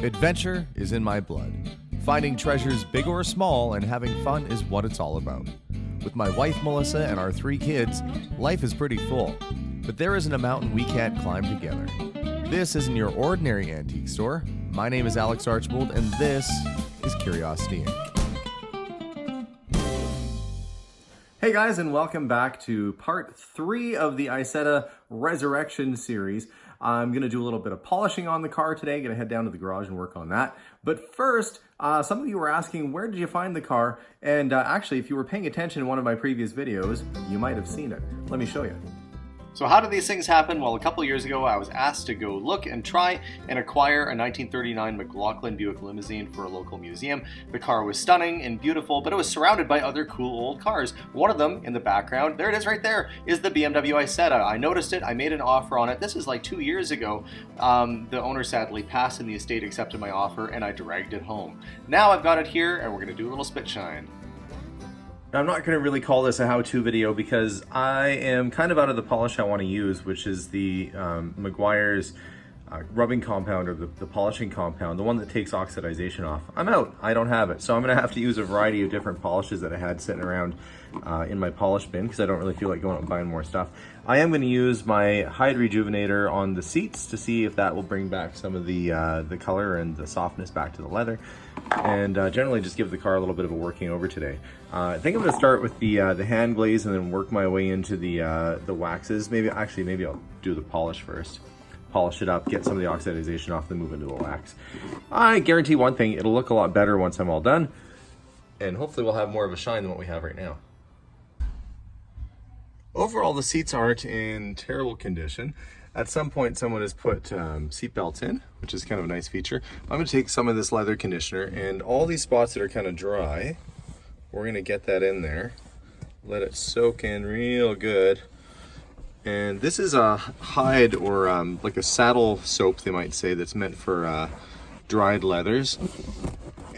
Adventure is in my blood. Finding treasures big or small and having fun is what it's all about. With my wife Melissa and our 3 kids, life is pretty full. But there isn't a mountain we can't climb together. This isn't your ordinary antique store. My name is Alex Archbold and this is Curiosity Inc. Hey guys, and welcome back to part 3 of the Isetta Resurection series. I'm going to do a little bit of polishing on the car today, going to head down to the garage and work on that. But first, some of you were asking, where did you find the car? And actually, if you were paying attention in one of my previous videos, you might have seen it. Let me show you. So how did these things happen? Well, a couple years ago, I was asked to go look and try and acquire a 1939 McLaughlin Buick limousine for a local museum. The car was stunning and beautiful, but it was surrounded by other cool old cars. One of them in the background, there it is right there, is the BMW Isetta. I noticed it, I made an offer on it. This is like 2 years ago. The owner sadly passed and the estate accepted my offer and I dragged it home. Now I've got it here and we're gonna do a little spit shine. I'm not going to really call this a how-to video because I am kind of out of the polish I want to use, which is the Meguiar's rubbing compound, or the polishing compound, the one that takes oxidization off. I'm out. I don't have it. So I'm going to have to use a variety of different polishes that I had sitting around in my polish bin because I don't really feel like going out and buying more stuff. I am going to use my Hide Rejuvenator on the seats to see if that will bring back some of the color and the softness back to the leather, and generally just give the car a little bit of a working over today. I think I'm going to start with the hand glaze and then work my way into the waxes. Maybe I'll do the polish first. Polish it up, get some of the oxidization off, then move into the wax. I guarantee one thing, it'll look a lot better once I'm all done, and hopefully we'll have more of a shine than what we have right now. Overall, the seats aren't in terrible condition. At some point, someone has put seat belts in, which is kind of a nice feature. I'm going to take some of this leather conditioner, and all these spots that are kind of dry, we're going to get that in there, let it soak in real good. And this is a hide, or like a saddle soap, they might say, that's meant for dried leathers.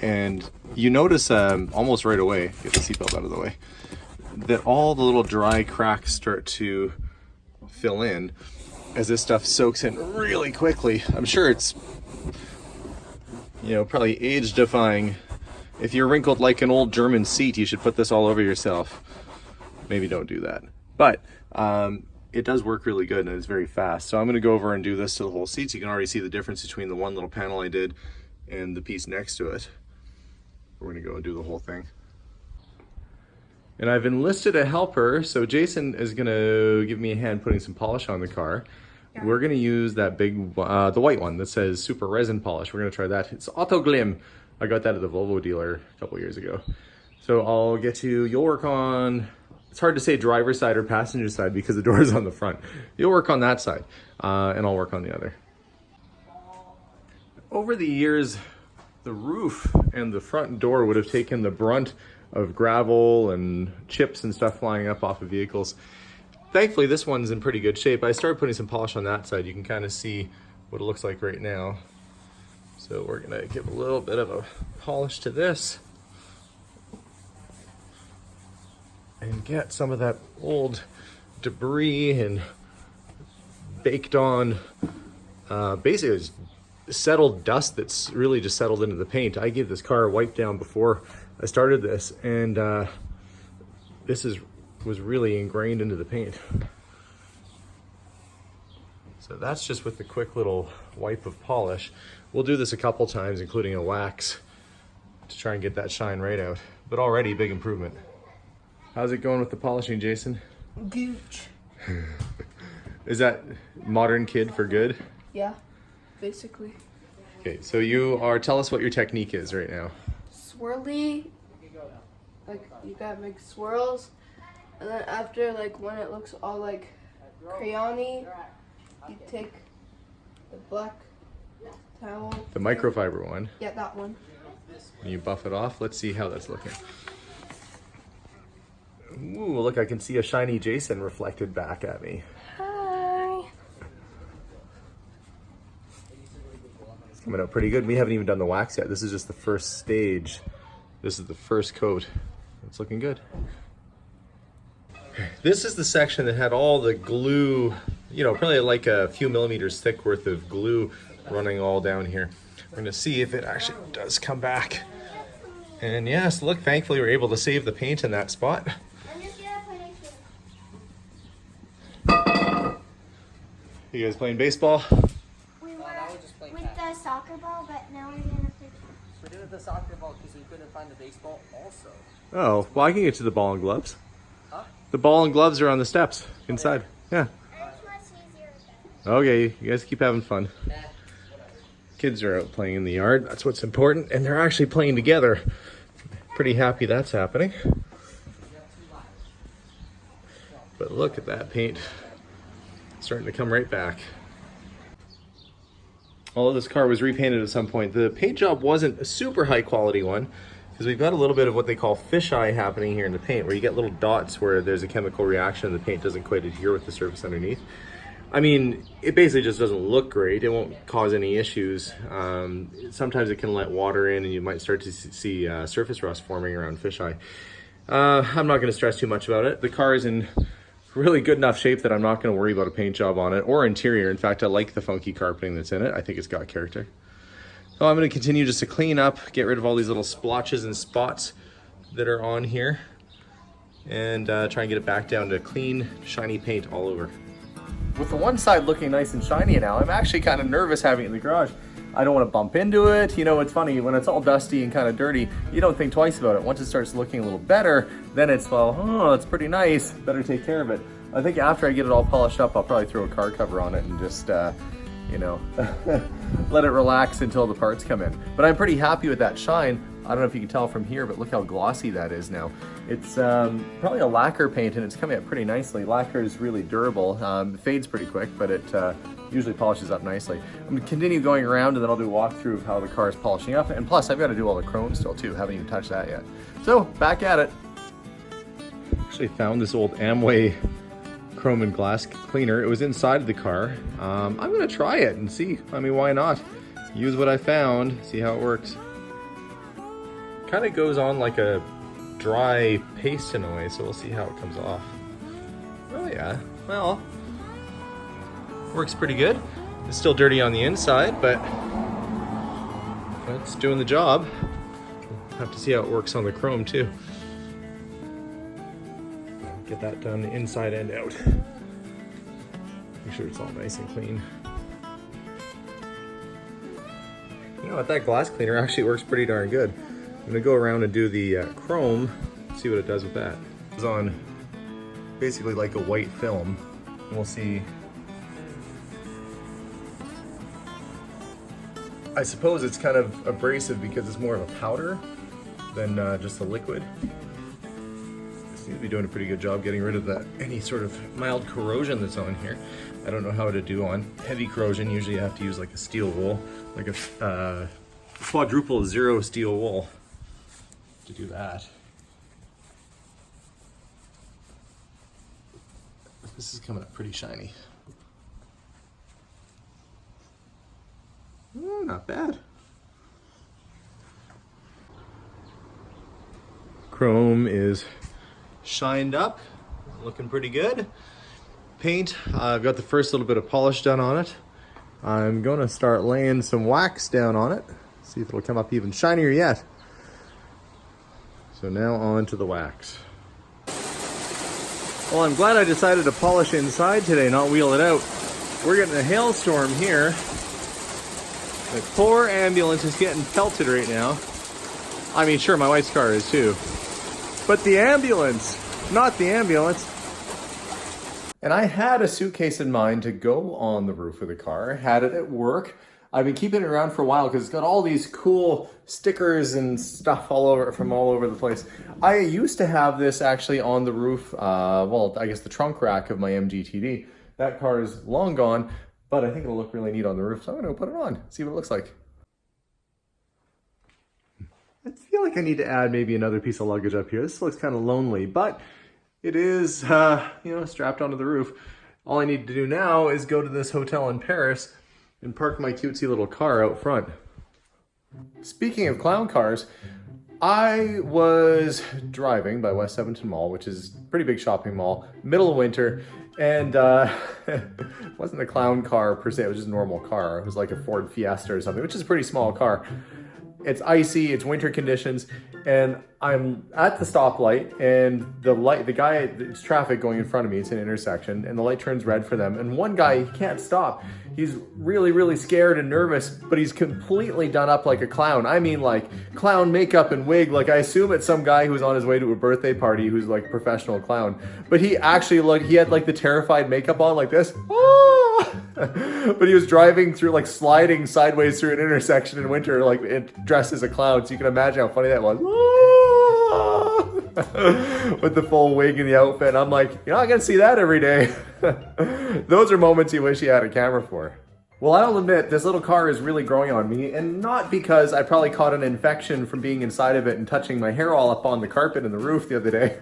And you notice almost right away, get the seatbelt out of the way, that all the little dry cracks start to fill in as this stuff soaks in really quickly. I'm sure it's, probably age defying. If you're wrinkled like an old German seat, you should put this all over yourself. Maybe don't do that. But it does work really good and it's very fast. So I'm gonna go over and do this to the whole seat. So you can already see the difference between the one little panel I did and the piece next to it. We're gonna go and do the whole thing. And I've enlisted a helper, so Jason is gonna give me a hand putting some polish on the car. Yeah. We're gonna use that big, the white one that says Super Resin Polish. We're gonna try that. It's Auto Glim. I got that at the Volvo dealer a couple years ago. So I'll get you'll work on, it's hard to say driver's side or passenger side because the door is on the front. You'll work on that side, and I'll work on the other. Over the years, the roof and the front door would have taken the brunt of gravel and chips and stuff flying up off of vehicles. Thankfully, this one's in pretty good shape. I started putting some polish on that side. You can kind of see what it looks like right now. So we're gonna give a little bit of a polish to this and get some of that old debris and baked on, basically it's settled dust that's really just settled into the paint. I gave this car a wipe down before I started this, and this was really ingrained into the paint. So that's just with the quick little wipe of polish. We'll do this a couple times, including a wax, to try and get that shine right out. But already, big improvement. How's it going with the polishing, Jason? Gooch. Is that modern kid for good? Yeah, basically. Okay, so tell us what your technique is right now. Swirly, like you gotta make swirls, and then after, like when it looks all like crayony, you take the black towel. The microfiber one? Yeah, that one. And you buff it off. Let's see how that's looking. Ooh, look, I can see a shiny Jason reflected back at me. Hi. It's coming out pretty good. We haven't even done the wax yet. This is just the first stage. This is the first coat. It's looking good. This is the section that had all the glue, probably like a few millimeters thick worth of glue running all down here. We're gonna see if it actually does come back. And yes, look, thankfully we're able to save the paint in that spot. You guys playing baseball? We were with the soccer ball, but now we're gonna play. We're doing the soccer ball because we couldn't find the baseball also. Oh, well I can get to the ball and gloves. Huh? The ball and gloves are on the steps inside. Yeah. It's much easier than. Okay, you guys keep having fun. Kids are out playing in the yard. That's what's important. And they're actually playing together. Pretty happy that's happening. But look at that paint. Starting to come right back. Although this car was repainted at some point, the paint job wasn't a super high quality one, because we've got a little bit of what they call fisheye happening here in the paint, where you get little dots where there's a chemical reaction and the paint doesn't quite adhere with the surface underneath. I mean, it basically just doesn't look great. It won't cause any issues. Sometimes it can let water in and you might start to see surface rust forming around fisheye. I'm not going to stress too much about it. The car is in really good enough shape that I'm not going to worry about a paint job on it or interior. In fact, I like the funky carpeting that's in it. I think it's got character. So I'm going to continue just to clean up, get rid of all these little splotches and spots that are on here, and try and get it back down to clean, shiny paint all over. With the one side looking nice and shiny now, I'm actually kind of nervous having it in the garage. I don't want to bump into it. You know, it's funny, when it's all dusty and kind of dirty, you don't think twice about it. Once it starts looking a little better, then it's, well, oh, it's pretty nice. Better take care of it. I think after I get it all polished up, I'll probably throw a car cover on it and just, you know, let it relax until the parts come in. But I'm pretty happy with that shine. I don't know if you can tell from here, but look how glossy that is now. It's probably a lacquer paint and it's coming up pretty nicely. Lacquer is really durable. It fades pretty quick, but it usually polishes up nicely. I'm gonna continue going around and then I'll do a walkthrough of how the car is polishing up. And plus I've got to do all the chrome still too. Haven't even touched that yet. So back at it. Actually found this old Amway chrome and glass cleaner. It was inside of the car. I'm gonna try it and see. I mean, why not? Use what I found, see how it works. Kind of goes on like a dry paste in a way, so we'll see how it comes off. Oh yeah, well, works pretty good. It's still dirty on the inside, but it's doing the job. We'll have to see how it works on the chrome too. Get that done inside and out. Make sure it's all nice and clean. You know what, that glass cleaner actually works pretty darn good. I'm gonna go around and do the chrome, see what it does with that. It's on basically like a white film. And we'll see. I suppose it's kind of abrasive because it's more of a powder than just a liquid. Seems to be doing a pretty good job getting rid of that any sort of mild corrosion that's on here. I don't know how to do on heavy corrosion. Usually you have to use like a steel wool, like a quadruple zero steel wool to do that. This is coming up pretty shiny. Not bad. Chrome is shined up, looking pretty good. Paint, I've got the first little bit of polish done on it. I'm gonna start laying some wax down on it, see if it'll come up even shinier yet. So now on to the wax. Well, I'm glad I decided to polish inside today, not wheel it out. We're getting a hailstorm here. The poor ambulance is getting pelted right now. I mean, sure, my wife's car is too. But the ambulance, not the ambulance. And I had a suitcase in mind to go on the roof of the car, had it at work. I've been keeping it around for a while because it's got all these cool stickers and stuff all over from all over the place. I used to have this actually on the roof, well, I guess the trunk rack of my MGTD. That car is long gone, but I think it'll look really neat on the roof, so I'm gonna put it on, see what it looks like. I feel like I need to add maybe another piece of luggage up here. This looks kind of lonely, but it is, you know, strapped onto the roof. All I need to do now is go to this hotel in Paris and park my cutesy little car out front. Speaking of clown cars, I was driving by West 17 Mall, which is a pretty big shopping mall, middle of winter, And it wasn't a clown car per se, it was just a normal car. It was like a Ford Fiesta or something, which is a pretty small car. It's icy, it's winter conditions, and I'm at the stoplight, and it's traffic going in front of me, it's an intersection, and the light turns red for them, and one guy, he can't stop. He's really, really scared and nervous, but he's completely done up like a clown. I mean, like, clown makeup and wig. Like, I assume it's some guy who's on his way to a birthday party who's like a professional clown. But he actually he had like the terrified makeup on like this. But he was driving through, like, sliding sideways through an intersection in winter, like, dressed as a clown. So you can imagine how funny that was. With the full wig and the outfit. I'm like, you're not gonna see that every day. Those are moments you wish you had a camera for. Well, I'll admit, this little car is really growing on me, and not because I probably caught an infection from being inside of it and touching my hair all up on the carpet and the roof the other day.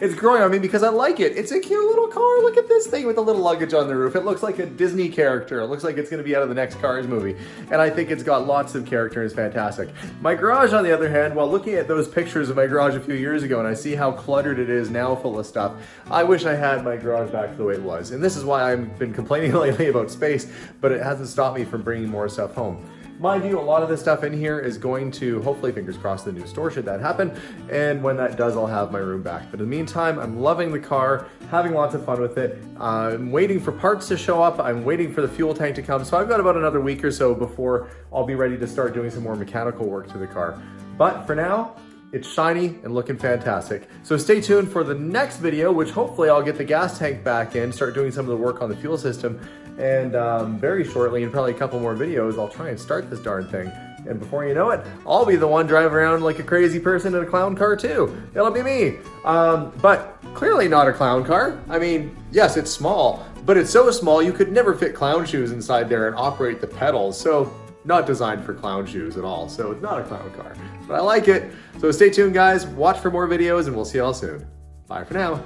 It's growing on me because I like it. It's a cute little car. Look at this thing with the little luggage on the roof. It looks like a Disney character. It looks like it's going to be out of the next Cars movie. And I think it's got lots of character and it's fantastic. My garage, on the other hand, while looking at those pictures of my garage a few years ago and I see how cluttered it is now full of stuff, I wish I had my garage back the way it was. And this is why I've been complaining lately about space, but it hasn't stopped me from bringing more stuff home. Mind you, a lot of this stuff in here is going to, hopefully, fingers crossed, the new store should that happen. And when that does, I'll have my room back. But in the meantime, I'm loving the car, having lots of fun with it. I'm waiting for parts to show up. I'm waiting for the fuel tank to come. So I've got about another week or so before I'll be ready to start doing some more mechanical work to the car. But for now, it's shiny and looking fantastic. So stay tuned for the next video, which hopefully I'll get the gas tank back in, start doing some of the work on the fuel system. And very shortly, in probably a couple more videos, I'll try and start this darn thing. And before you know it, I'll be the one driving around like a crazy person in a clown car too. It'll be me. But clearly not a clown car. I mean, yes, it's small, but it's so small you could never fit clown shoes inside there and operate the pedals. So not designed for clown shoes at all. So it's not a clown car, but I like it. So stay tuned, guys. Watch for more videos and we'll see y'all soon. Bye for now.